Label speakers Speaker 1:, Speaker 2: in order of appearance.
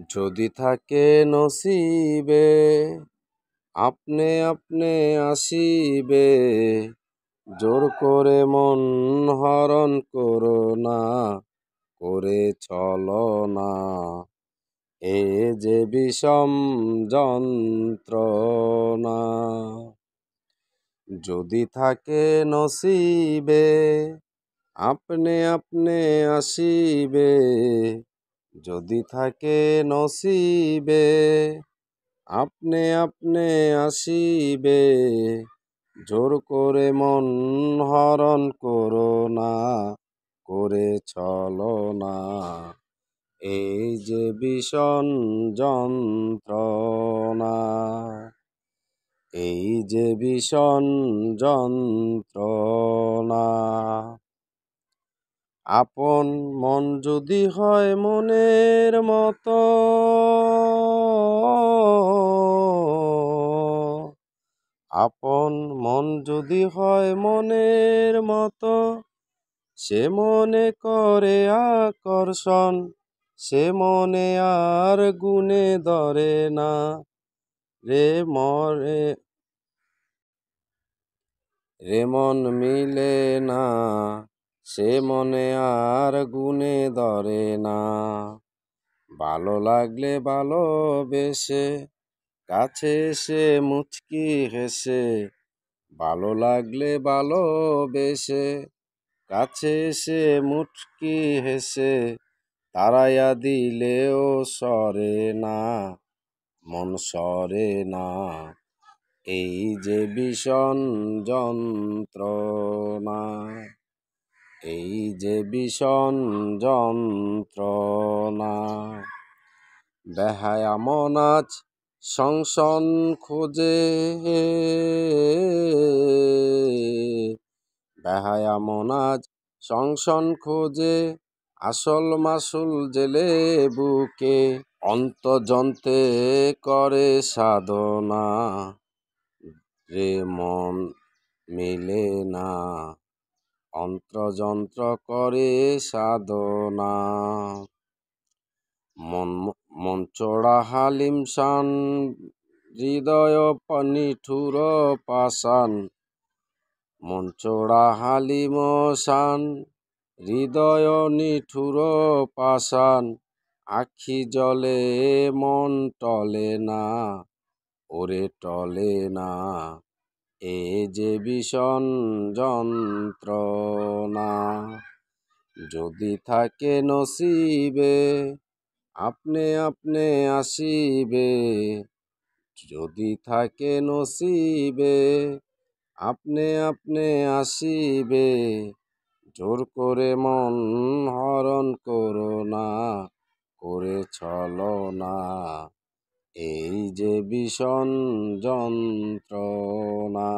Speaker 1: যদি থাকে নসিবে আপনে আপনে আসিবে, জোর করে মন হরণ করো না, করে চলো না। এ যে বিষম যন্ত্রণা। যদি থাকে নসিবে আপনে আপনে আসিবে, যদি থাকে নসিবে আপনে আপনে আসিবে, জোর করে মন হরণ করো না, করে চলো না। এই যে ভীষণ যন্ত্রণা, এই যে ভীষণ যন্ত্রণা। আপন মন যদি হয় মনের মতো, আপন মন যদি হয় মনের মতো, সে মনে করে আকর্ষণ, সে মনে আর গুণে ধরে না। রে মরে রে মন মিলে না, সে মনে আর গুণে ধরে না। ভালো লাগলে ভালোবেসে কাছে এসে মুচকি হেসে, ভালো লাগলে ভালোবেসে কাছে এসে মুচকি হেসে, তাড়াইয়া দিলেও সরে না, মন সরে না। এই যে ভীষণ যন্ত্রণা, এই যে ভীষণ যন্ত্রণা। বেহায়া মন আজ সংসন খোঁজে, বেহায়া মন আজ সংসন খোঁজে, আসল মাসুল জেলে বুকে, অন্তর্যন্ত্রে করে সাধনা। রে মন মিলে না, অন্তর্যন্ত্র করে সাধনা। মন চোরা হালিম শান, হৃদয় নিঠুর পাষাণ। মন চোরা হালিম শান, হৃদয় নিঠুর পাষাণ। আখি জলে মন টলে না, ওরে টলে না। এ যে ভীষণ যন্ত্রণা। যদি থাকে নসিবে আপনে আপনে আসিবে, যদি থাকে নসিবে আপনে আপনে আসিবে, জোর করে মন হরণ করো না, করে চলো না। এই যে ভীষণ যন্ত্রণা।